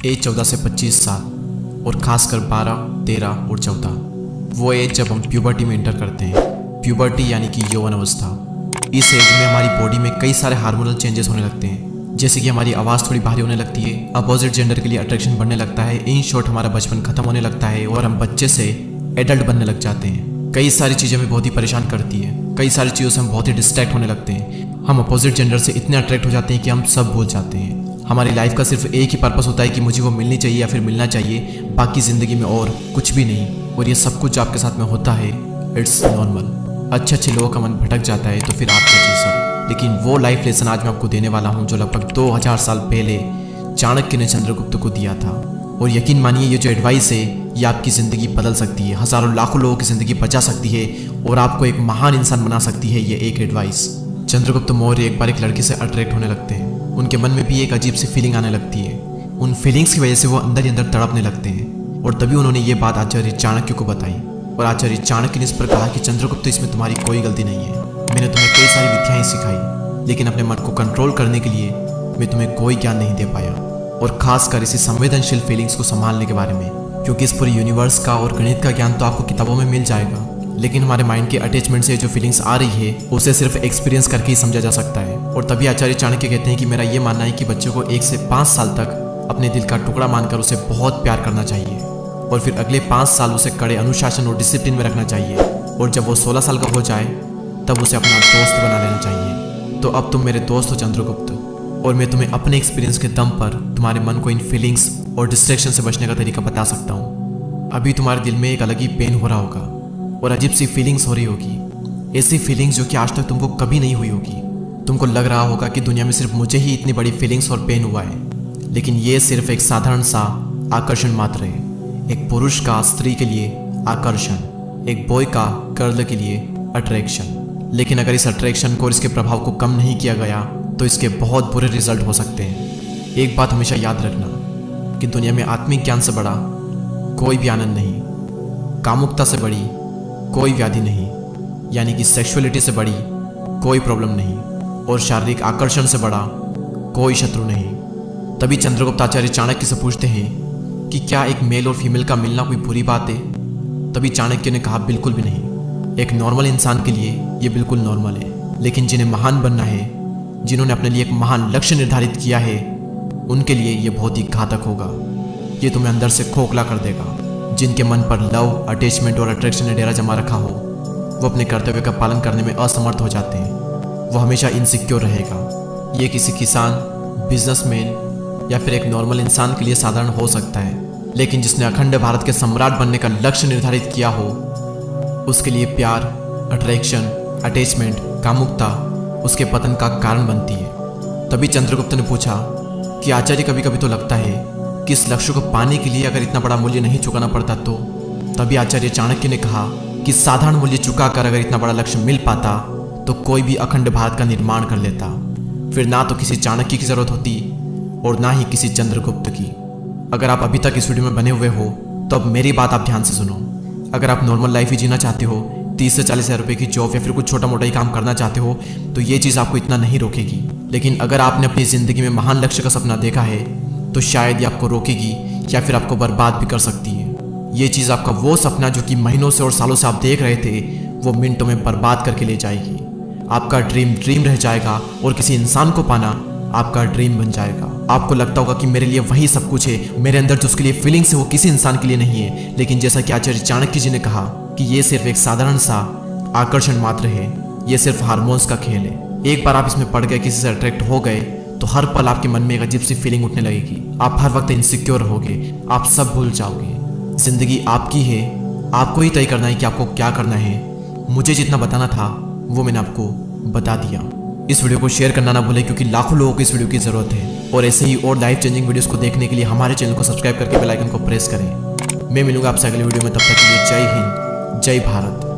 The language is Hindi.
एज 14 से 25 साल और ख़ासकर 12, 13 और 14, वो एज जब हम प्यूबर्टी में इंटर करते हैं। प्यूबर्टी यानी कि यौवन अवस्था। इस एज में हमारी बॉडी में कई सारे हार्मोनल चेंजेस होने लगते हैं, जैसे कि हमारी आवाज़ थोड़ी भारी होने लगती है, अपोजिट जेंडर के लिए अट्रैक्शन बढ़ने लगता है। इन शॉर्ट हमारा बचपन खत्म होने लगता है और हम बच्चे से एडल्ट बनने लग जाते हैं। कई सारी चीज़ें हमें बहुत ही परेशान करती है, कई सारी चीज़ों से हम बहुत ही डिस्ट्रैक्ट होने लगते हैं। हम अपोजिट जेंडर से इतने अट्रैक्ट हो जाते हैं कि हम सब भूल जाते हैं। हमारी लाइफ का सिर्फ एक ही पर्पस होता है कि मुझे वो मिलनी चाहिए या फिर मिलना चाहिए, बाकी ज़िंदगी में और कुछ भी नहीं। और ये सब कुछ जो आपके साथ में होता है, इट्स नॉर्मल। अच्छे लोगों का मन भटक जाता है तो फिर आप क्या चीज़ हो। लेकिन वो लाइफ लेसन आज मैं आपको देने वाला हूँ जो लगभग 2000 साल पहले चाणक्य ने चंद्रगुप्त को दिया था। और यकीन मानिए ये जो एडवाइस है ये आपकी ज़िंदगी बदल सकती है, हज़ारों लाखों लोगों की ज़िंदगी बचा सकती है और आपको एक महान इंसान बना सकती है ये एक एडवाइस। चंद्रगुप्त मौर्य एक बार एक लड़की से अट्रैक्ट होने लगते हैं। उनके मन में भी एक अजीब सी फीलिंग आने लगती है। उन फीलिंग्स की वजह से वो अंदर ही अंदर तड़पने लगते हैं। और तभी उन्होंने ये बात आचार्य चाणक्य को बताई और आचार्य चाणक्य ने इस पर कहा कि चंद्रगुप्त इसमें तुम्हारी कोई गलती नहीं है। मैंने तुम्हें कई सारी विद्याएं सिखाई, लेकिन अपने मन को कंट्रोल करने के लिए मैं तुम्हें कोई ज्ञान नहीं दे पाया, और खासकर इसी संवेदनशील फीलिंग्स को संभालने के बारे में। क्योंकि इस पूरे यूनिवर्स का और गणित का ज्ञान तो आपको किताबों में मिल जाएगा, लेकिन हमारे माइंड के अटैचमेंट से जो फीलिंग्स आ रही है उसे सिर्फ एक्सपीरियंस करके ही समझा जा सकता है। और तभी आचार्य चाणक्य कहते हैं कि मेरा ये मानना है कि बच्चों को 1 से 5 साल तक अपने दिल का टुकड़ा मानकर उसे बहुत प्यार करना चाहिए, और फिर अगले 5 साल उसे कड़े अनुशासन और डिसिप्लिन में रखना चाहिए। और जब वो 16 साल का हो जाए तब उसे अपना दोस्त बना लेना चाहिए। तो अब तुम मेरे दोस्त हो चंद्रगुप्त, और मैं तुम्हें अपने एक्सपीरियंस के दम पर तुम्हारे मन को इन फीलिंग्स और डिस्ट्रैक्शन से बचने का तरीका बता सकता हूँ। अभी तुम्हारे दिल में एक अलग ही पेन हो रहा होगा और अजीब सी फीलिंग्स हो रही होगी, ऐसी फीलिंग्स जो कि आज तक तुमको कभी नहीं हुई होगी। तुमको लग रहा होगा कि दुनिया में सिर्फ मुझे ही इतनी बड़ी फीलिंग्स और पेन हुआ है, लेकिन ये सिर्फ एक साधारण सा आकर्षण मात्र है। एक पुरुष का स्त्री के लिए आकर्षण, एक बॉय का गर्ल के लिए अट्रैक्शन। लेकिन अगर इस अट्रैक्शन को और इसके प्रभाव को कम नहीं किया गया तो इसके बहुत बुरे रिजल्ट हो सकते हैं। एक बात हमेशा याद रखना कि दुनिया में आत्मिक ज्ञान से बड़ा कोई भी आनंद नहीं, कामुकता से बड़ी कोई व्याधि नहीं, यानी कि सेक्सुअलिटी से बड़ी कोई प्रॉब्लम नहीं, और शारीरिक आकर्षण से बड़ा कोई शत्रु नहीं। तभी चंद्रगुप्त आचार्य चाणक्य से पूछते हैं कि क्या एक मेल और फीमेल का मिलना कोई बुरी बात है। तभी चाणक्य ने कहा बिल्कुल भी नहीं। एक नॉर्मल इंसान के लिए ये बिल्कुल नॉर्मल है, लेकिन जिन्हें महान बनना है, जिन्होंने अपने लिए एक महान लक्ष्य निर्धारित किया है, उनके लिए ये बहुत ही घातक होगा। ये तुम्हें अंदर से खोखला कर देगा। जिनके मन पर लव, अटैचमेंट और अट्रैक्शन ने डेरा जमा रखा हो, वो अपने कर्तव्य का पालन करने में असमर्थ हो जाते हैं। वो हमेशा इनसिक्योर रहेगा। ये किसी किसान, बिजनेसमैन या फिर एक नॉर्मल इंसान के लिए साधारण हो सकता है, लेकिन जिसने अखंड भारत के सम्राट बनने का लक्ष्य निर्धारित किया हो, उसके लिए प्यार, अट्रैक्शन, अटैचमेंट, कामुकता उसके पतन का कारण बनती है। तभी चंद्रगुप्त ने पूछा कि आचार्य कभी कभी तो लगता है कि इस लक्ष्य को पाने के लिए अगर इतना बड़ा मूल्य नहीं चुकाना पड़ता तो। तभी आचार्य चाणक्य ने कहा कि साधारण मूल्य चुकाकर अगर इतना बड़ा लक्ष्य मिल पाता तो कोई भी अखंड भारत का निर्माण कर लेता। फिर ना तो किसी चाणक्य की जरूरत होती और ना ही किसी चंद्रगुप्त की। अगर आप अभी तक इस वीडियो में बने हुए हो तो अब मेरी बात आप ध्यान से सुनो। अगर आप नॉर्मल लाइफ ही जीना चाहते हो, 30 से 40 हज़ार रुपये की जॉब या फिर कुछ छोटा मोटा ही काम करना चाहते हो, तो ये चीज़ आपको इतना नहीं रोकेगी। लेकिन अगर आपने अपनी ज़िंदगी में महान लक्ष्य का सपना देखा है तो शायद ये आपको रोकेगी या फिर आपको बर्बाद भी कर सकती है। ये चीज़ आपका वो सपना जो कि महीनों से और सालों से आप देख रहे थे, वो मिनटों में बर्बाद करके ले जाएगी। आपका ड्रीम रह जाएगा और किसी इंसान को पाना आपका ड्रीम बन जाएगा। आपको लगता होगा कि मेरे लिए वही सब कुछ है, मेरे अंदर जो उसके लिए फीलिंग्स है वो किसी इंसान के लिए नहीं है। लेकिन जैसा कि आचार्य चाणक्य जी ने कहा कि ये सिर्फ एक साधारण सा आकर्षण मात्र है, ये सिर्फ हार्मोन्स का खेल है। एक बार आप इसमें पड़ गए, किसी से अट्रैक्ट हो गए, तो हर पल आपके मन में एक अजीब सी फीलिंग उठने लगेगी। आप हर वक्त इनसिक्योर रहोगे, आप सब भूल जाओगे। जिंदगी आपकी है, आपको ही तय करना है कि आपको क्या करना है। मुझे जितना बताना था वो मैंने आपको बता दिया। इस वीडियो को शेयर करना ना भूलें, क्योंकि लाखों लोगों को इस वीडियो की ज़रूरत है। और ऐसे ही और लाइफ चेंजिंग वीडियोस को देखने के लिए हमारे चैनल को सब्सक्राइब करके बेल आइकन को प्रेस करें। मैं मिलूंगा आपसे अगले वीडियो में, तब तक के लिए जय हिंद, जय भारत।